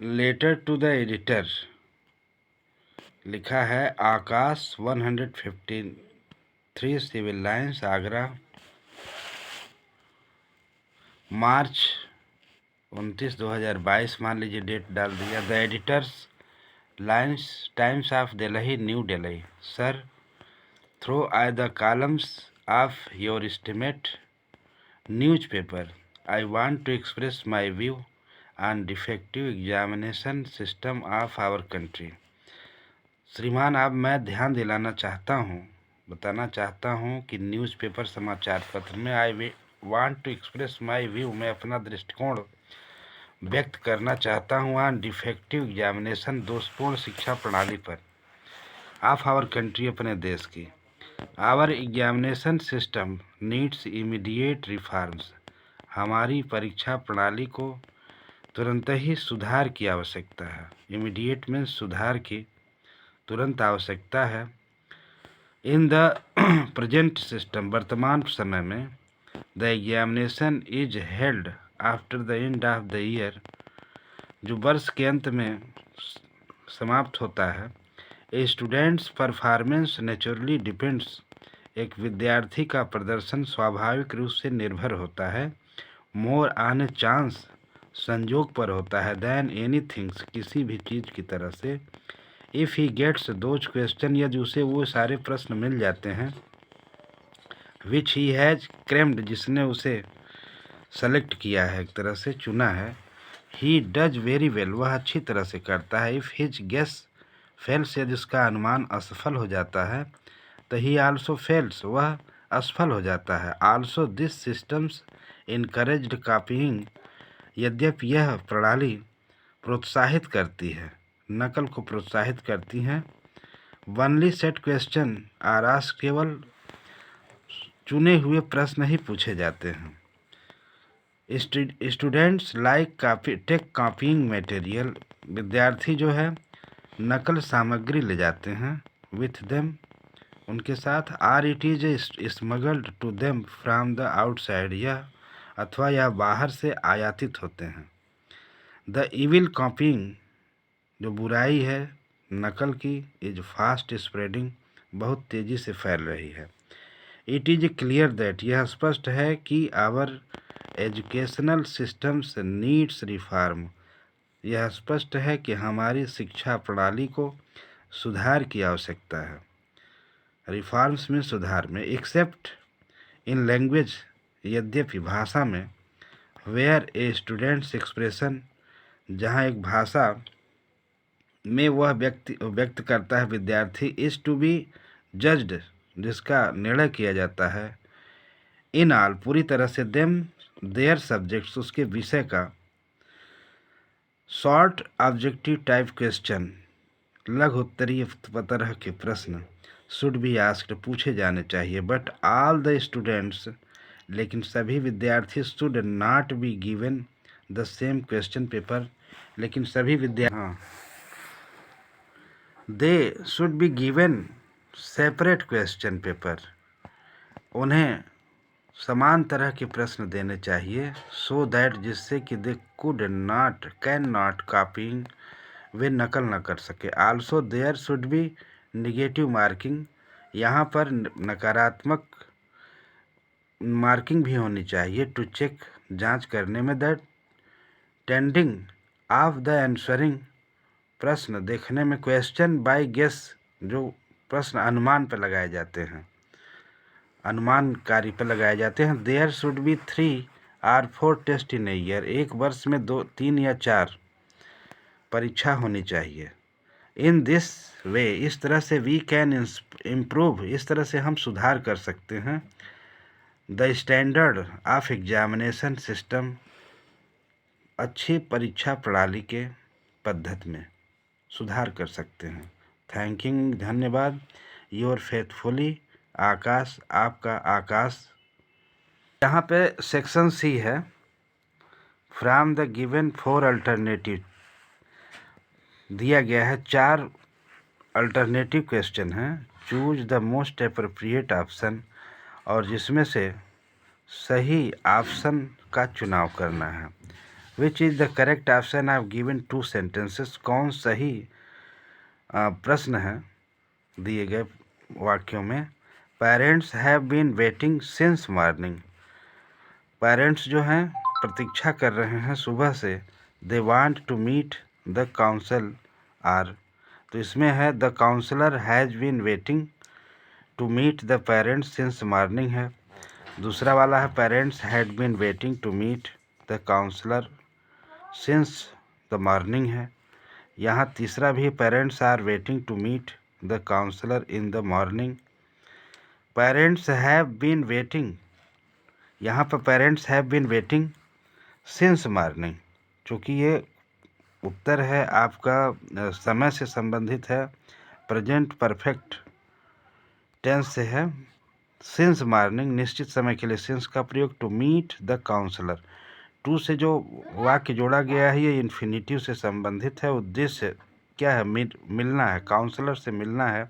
Letter to the editor लिखा है Akash 153 civil lines Agra, March 29 2022 मान लीजिए, डेट डाल दिया। The editors lines times of Delhi new Delhi. Sir, through I the columns of your estimate newspaper, I want to express my view on defective examination system of our country. श्रीमान, अब मैं ध्यान दिलाना चाहता हूँ, बताना चाहता हूँ कि न्यूज़पेपर समाचार पत्र में I want to express my view, मैं अपना दृष्टिकोण व्यक्त करना चाहता हूँ ऑन डिफेक्टिव एग्जामिनेशन, दोषपूर्ण शिक्षा प्रणाली पर, ऑफ आवर कंट्री, अपने देश की। Our examination system needs immediate reforms, हमारी परीक्षा प्रणाली को तुरंत ही सुधार की आवश्यकता है। इमीडिएट में सुधार की तुरंत आवश्यकता है। इन द प्रेजेंट सिस्टम, वर्तमान समय में, the examination is held after the end of the year, जो वर्ष के अंत में समाप्त होता है। ए स्टूडेंट्स परफॉर्मेंस नेचुरली डिपेंड्स, एक विद्यार्थी का प्रदर्शन स्वाभाविक रूप से निर्भर होता है, मोर ऑन ए चांस, संयोग पर होता है, दैन एनी थिंग्स, किसी भी चीज़ की तरह से। If he gets those question, यदि उसे वो सारे प्रश्न मिल जाते हैं, विच ही हैज़ क्रेम्ड, जिसने उसे सेलेक्ट किया है, एक तरह से चुना है। ही डज वेरी वेल, वह अच्छी तरह से करता है। इफ़ हिज गेस फेल्स, यदि उसका अनुमान असफल हो जाता है, तो ही आल्सो फेल्स, वह असफल हो जाता है। Also this systems encouraged copying, यद्यपि यह प्रणाली प्रोत्साहित करती है, नकल को प्रोत्साहित करती हैं। Only set question are asked, केवल चुने हुए प्रश्न ही पूछे जाते हैं। Students like take copying material, विद्यार्थी जो है नकल सामग्री ले जाते हैं। विथ देम, उनके साथ। Or it is smuggled to them from the outside, यह अथवा यह बाहर से आयातित होते हैं। द इविल कॉपीइंग, जो बुराई है नकल की, इज फास्ट स्प्रेडिंग, बहुत तेज़ी से फैल रही है। इट इज क्लियर दैट, यह स्पष्ट है कि our educational systems needs reform, यह स्पष्ट है कि हमारी शिक्षा प्रणाली को सुधार की आवश्यकता है। रिफॉर्म्स में, सुधार में। एक्सेप्ट इन लैंग्वेज, यद्यपि भाषा में। वेयर ए स्टूडेंट्स एक्सप्रेशन, जहाँ एक भाषा में वह व्यक्त करता है विद्यार्थी, इज़ टू बी जज्ड, जिसका निर्णय किया जाता है। इन ऑल, पूरी तरह से। देम देयर सब्जेक्ट्स, उसके विषय का। शॉर्ट ऑब्जेक्टिव टाइप क्वेश्चन, लघु उत्तरीय तरह के प्रश्न, शुड बी आस्क्ड, पूछे जाने चाहिए। बट ऑल द स्टूडेंट्स, लेकिन सभी विद्यार्थी, should not be given the same question paper, लेकिन सभी they should be given separate question paper, उन्हें समान तरह के प्रश्न देने चाहिए। सो दैट, जिससे कि दे कैन नॉट कॉपीइंग, वे नकल न कर सके। Also there should be negative marking, यहाँ पर नकारात्मक मार्किंग भी होनी चाहिए। टू चेक, जांच करने में। That tending of the answering, प्रश्न देखने में। क्वेश्चन बाय गेस, जो प्रश्न अनुमान पर लगाए जाते हैं, अनुमान कार्य पर लगाए जाते हैं। There should be 3 or 4 test in a year, एक वर्ष में 2, 3 या 4 परीक्षा होनी चाहिए। इन दिस वे, इस तरह से। वी कैन इम्प्रूव, इस तरह से हम सुधार कर सकते हैं। The standard of examination system, अच्छी परीक्षा प्रणाली के पद्धति में सुधार कर सकते हैं। थैंकिंग, धन्यवाद। योर फेथफुली आकाश, आपका आकाश। यहाँ पे सेक्शन सी है। फ्रॉम द गिवन 4 अल्टरनेटिव, दिया गया है 4 अल्टरनेटिव क्वेश्चन हैं। Choose the most appropriate option, और जिसमें से सही ऑप्शन का चुनाव करना है। Which is the correct option? I have given 2 sentences. कौन सही प्रश्न है दिए गए वाक्यों में? Parents have been waiting since morning. Parents जो हैं प्रतीक्षा कर रहे हैं सुबह से। They want to meet the counsellor, तो इसमें है the counsellor has been waiting to meet the parents since morning है। दूसरा वाला है parents had been waiting to meet the counsellor since the morning है। यहाँ तीसरा भी parents are waiting to meet the counsellor in the morning. Parents have been waiting, यहाँ पर parents have been waiting since morning, चूँकि ये उत्तर है आपका समय से संबंधित है, प्रेजेंट परफेक्ट टेंस से है। सिंस मॉर्निंग निश्चित समय के लिए सिंस का प्रयोग। To meet the counsellor, to से जो वाक्य जोड़ा गया है ये इन्फिनिटिव से संबंधित है। उद्देश्य क्या है? मिलना है, काउंसलर से मिलना है,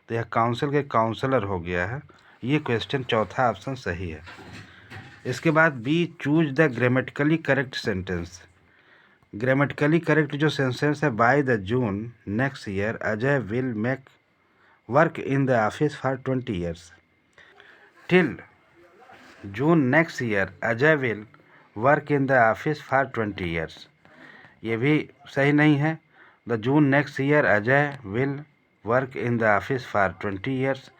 तो यह काउंसिल के काउंसलर हो गया है। ये क्वेश्चन चौथा ऑप्शन सही है। इसके बाद B, choose the grammatically correct sentence. Grammatically correct जो सेंटेंस है, by the June next year Ajay will make work in the office for 20 years. Till June next year Ajay will work in the office for 20 years, ये भी सही नहीं है। The June next year Ajay will work in the office for 20 years.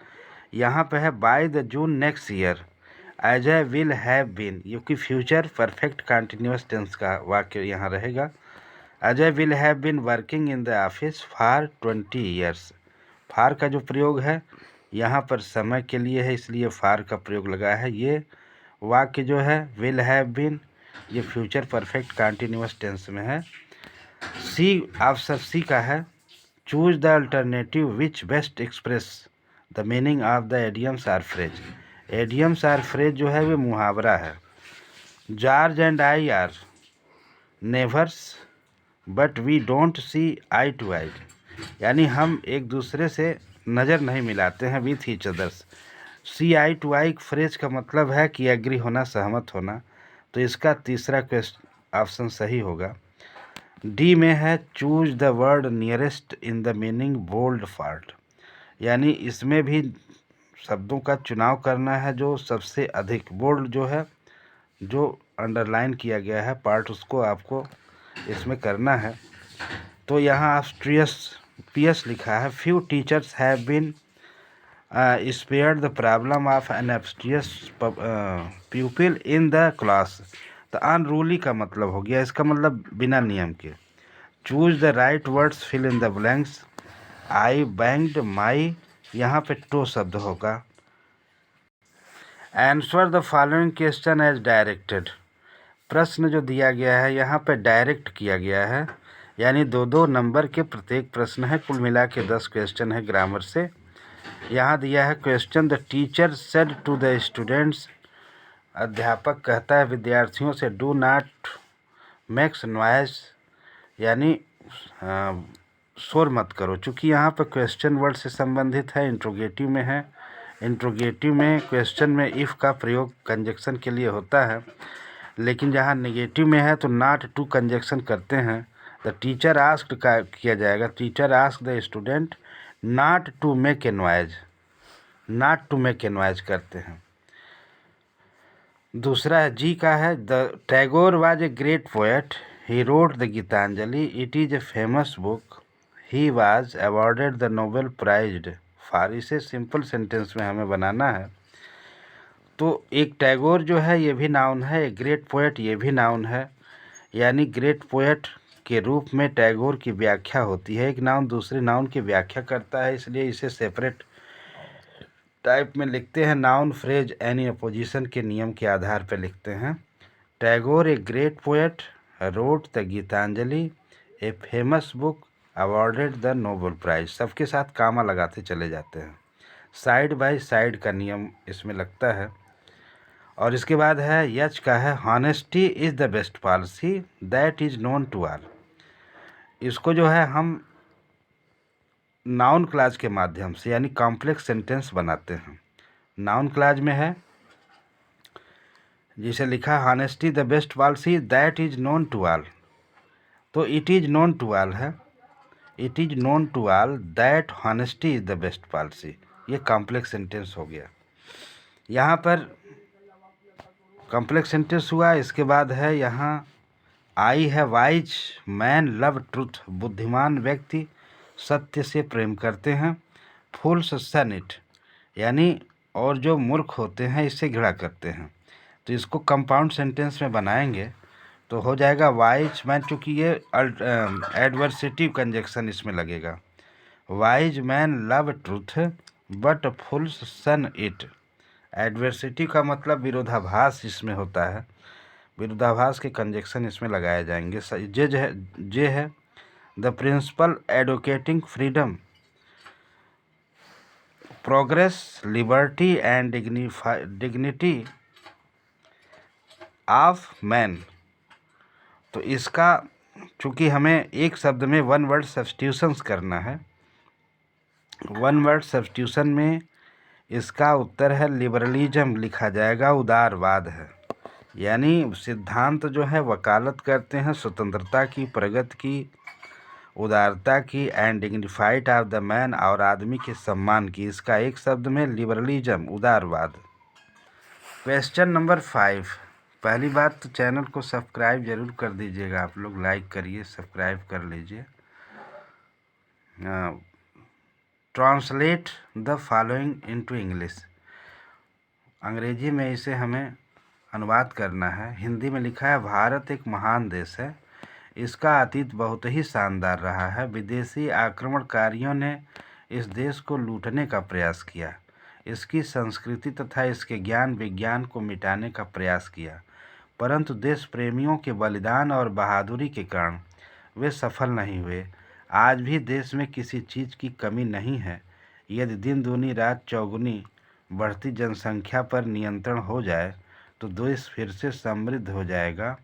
यहाँ पे है by the June next year Ajay will have been, क्योंकि future perfect continuous tense का वाक्य यहाँ रहेगा। Ajay will have been working in the office for 20 years. For का जो प्रयोग है यहाँ पर समय के लिए है, इसलिए फार का प्रयोग लगा है। ये वाक्य जो है विल हैव बीन, ये फ्यूचर परफेक्ट कंटिन्यूअस टेंस में है। सी, ऑप्शन सी का है choose the alternative which best express the meaning of the idioms or phrase. Idioms or phrase जो है वो मुहावरा है। George and I are neighbours but we don't see eye to eye, यानी हम एक दूसरे से नज़र नहीं मिलाते हैं with each others. See eye to eye phrase का मतलब है कि एग्री होना, सहमत होना, तो इसका तीसरा क्वेश्चन ऑप्शन सही होगा। डी में है choose the word nearest in the meaning bold part, यानी इसमें भी शब्दों का चुनाव करना है जो सबसे अधिक बोल्ड जो है, जो अंडरलाइन किया गया है पार्ट, उसको आपको इसमें करना है। तो यहाँ ऑस्ट्रियस पीएस लिखा है few teachers have been spared the problem of an obstreperous pupil in the class. तो अनरूली का मतलब हो गया, इसका मतलब बिना नियम के। Choose the right words, fill in the blanks. I banged my, यहाँ पे टू शब्द होगा। Answer the following question as directed, प्रश्न जो दिया गया है यहाँ पे डायरेक्ट किया गया है, यानी 2-2 नंबर के प्रत्येक प्रश्न है। कुल मिला के 10 क्वेश्चन है ग्रामर से। यहाँ दिया है question the teacher said to the students, अध्यापक कहता है विद्यार्थियों से डू नॉट मेक्स नॉइज, यानी शोर मत करो। चूँकि यहाँ पर क्वेश्चन वर्ड से संबंधित है, इंट्रोगेटिव में है। इंट्रोगेटिव में क्वेश्चन में इफ़ का प्रयोग कंजक्शन के लिए होता है, लेकिन जहाँ नेगेटिव में है तो नॉट टू कंजक्शन करते हैं। द टीचर आस्क्ड का किया जाएगा, teacher ask the student not to make a noise, not to make a noise करते हैं। दूसरा है जी का है the Tagore was a great poet, he wrote the Gitanjali, it is a famous book, he was awarded the Nobel prize for. इसे simple sentence में हमें बनाना है। तो एक टैगोर जो है ये भी नाउन है, एक ग्रेट पोएट ये भी नाउन है, यानी ग्रेट पोएट के रूप में टैगोर की व्याख्या होती है। एक नाउन दूसरे नाउन की व्याख्या करता है, इसलिए इसे सेपरेट टाइप में लिखते हैं। नाउन फ्रेज एनी अपोजिशन के नियम के आधार पर लिखते हैं। Tagore a great poet wrote the Gitanjali, a famous book, awarded the Nobel prize. सबके साथ कामा लगाते चले जाते हैं, साइड बाय साइड का नियम इसमें लगता है। और इसके बाद है यच का है honesty is the best policy that is known to all. इसको जो है हम नाउन क्लाज के माध्यम से यानी कॉम्प्लेक्स सेंटेंस बनाते हैं। नाउन क्लाज में है जिसे लिखा honesty the best policy that is known to all, तो it is known to all है, it is known to all that honesty is the best policy. ये कॉम्प्लेक्स सेंटेंस हो गया। यहाँ पर कॉम्प्लेक्स सेंटेंस हुआ। इसके बाद है यहाँ आई है वाइज मैन लव ट्रूथ, बुद्धिमान व्यक्ति सत्य से प्रेम करते हैं। फूल्स सन इट, यानी और जो मूर्ख होते हैं इससे घृणा करते हैं। तो इसको कंपाउंड सेंटेंस में बनाएंगे तो हो जाएगा वाइज मैन, चूँकि ये एडवर्सिटिव कंजक्शन इसमें लगेगा। Wise man love truth but fools shun it. Adversity का मतलब विरोधाभास इसमें होता है, विरोधाभास के कंजक्शन इसमें लगाए जाएंगे। जे है the principle advocating freedom, progress, liberty and dignity of man. तो इसका चूँकि हमें एक शब्द में वन वर्ड सब्स्टिट्यूशंस करना है, वन वर्ड सब्स्टिट्यूशन में इसका उत्तर है लिबरलिज्म लिखा जाएगा, उदारवाद है। यानी सिद्धांत जो है वकालत करते हैं स्वतंत्रता की, प्रगति की, उदारता की and dignified of the man, और आदमी के सम्मान की। इसका एक शब्द में लिबरलिज्म, उदारवाद। Question number 5। पहली बात तो चैनल को सब्सक्राइब जरूर कर दीजिएगा आप लोग, लाइक करिए, सब्सक्राइब कर लीजिए। Translate the following into English, अंग्रेजी में इसे हमें अनुवाद करना है। हिंदी में लिखा है भारत एक महान देश है, इसका अतीत बहुत ही शानदार रहा है। विदेशी आक्रमणकारियों ने इस देश को लूटने का प्रयास किया, इसकी संस्कृति तथा इसके ज्ञान विज्ञान को मिटाने का प्रयास किया, परंतु देश प्रेमियों के बलिदान और बहादुरी के कारण वे सफल नहीं हुए। आज भी देश में किसी चीज़ की कमी नहीं है। यदि दिन दूनी रात चौगुनी बढ़ती जनसंख्या पर नियंत्रण हो जाए तो देश फिर से समृद्ध हो जाएगा।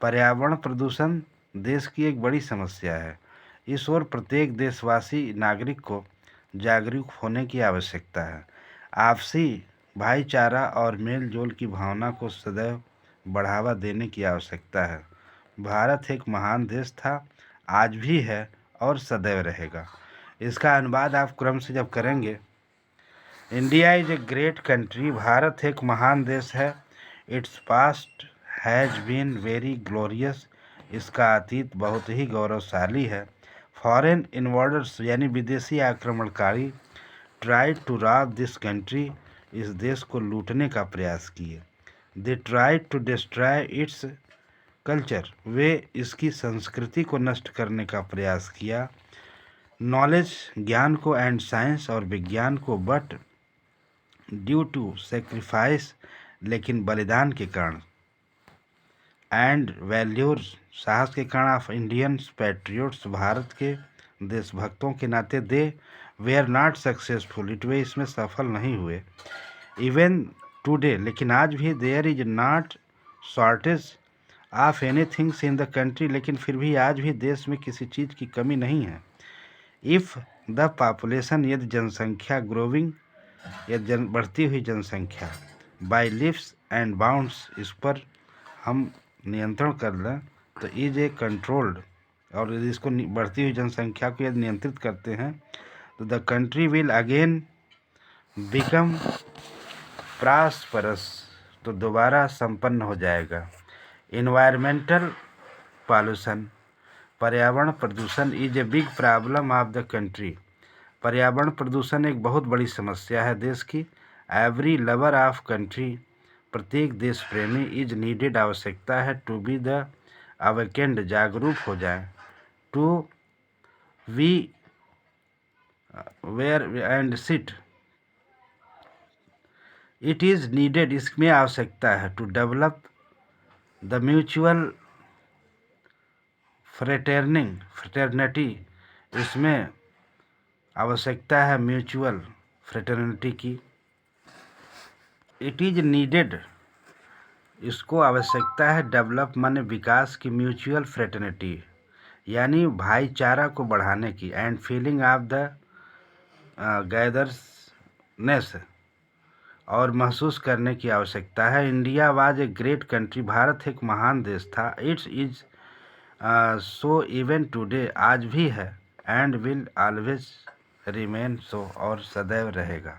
पर्यावरण प्रदूषण देश की एक बड़ी समस्या है। इस ओर प्रत्येक देशवासी नागरिक को जागरूक होने की आवश्यकता है। आपसी भाईचारा और मेल जोल की भावना को सदैव बढ़ावा देने की आवश्यकता है। भारत एक महान देश था, आज भी है और सदैव रहेगा। इसका अनुवाद आप क्रम से जब करेंगे, India is a great country, भारत एक महान देश है। Its past has been very glorious, इसका अतीत बहुत ही गौरवशाली है। फॉरेन इन्वर्डर्स यानी विदेशी आक्रमणकारी tried to rob this country, इस देश को लूटने का प्रयास किए। They tried to destroy its culture, वे इसकी संस्कृति को नष्ट करने का प्रयास किया। नॉलेज ज्ञान को एंड साइंस और विज्ञान को, बट ड्यू टू सेक्रीफाइस लेकिन बलिदान के कारण, एंड वैल्यूज साहस के कारण ऑफ इंडियंस पैट्रियोट्स भारत के देशभक्तों के नाते, they were not successful it, वे इसमें सफल नहीं हुए। इवन टुडे लेकिन आज भी, there is not shortage of any things in the country, लेकिन फिर भी आज भी देश में किसी चीज़ की कमी नहीं है। इफ़ द पॉपुलेशन यदि जनसंख्या ग्रोविंग यदि बढ़ती हुई जनसंख्या, बाय लिप्स एंड बाउंड्स इस पर हम नियंत्रण कर लें तो इज ए कंट्रोल्ड, और यदि इसको बढ़ती हुई जनसंख्या को यदि नियंत्रित करते हैं तो the country will again become prosperous, तो दोबारा संपन्न हो जाएगा। इन्वायरमेंटल पॉल्यूशन, पर्यावरण प्रदूषण is a big problem of the country, पर्यावरण प्रदूषण एक बहुत बड़ी समस्या है देश की। एवरी लवर ऑफ कंट्री, प्रत्येक देश प्रेमी, इज नीडेड आवश्यकता है, टू बी द अवेकेंड जागरूक हो जाए, to we where and sit, it is needed इसमें आवश्यकता है, to develop the mutual fraternity, इसमें आवश्यकता है म्यूचुअल फ्रेटर्निटी की। इट इज़ नीडेड, इसको आवश्यकता है, डेवलप माने विकास की, म्यूचुअल फ्रेटर्निटी यानी भाईचारा को बढ़ाने की, एंड फीलिंग ऑफ द गैदर्सनेस और महसूस करने की आवश्यकता है। India was a great country, भारत एक महान देश था। It's is so even today, आज भी है, एंड विल ऑलवेज रिमेन सो, और सदैव रहेगा।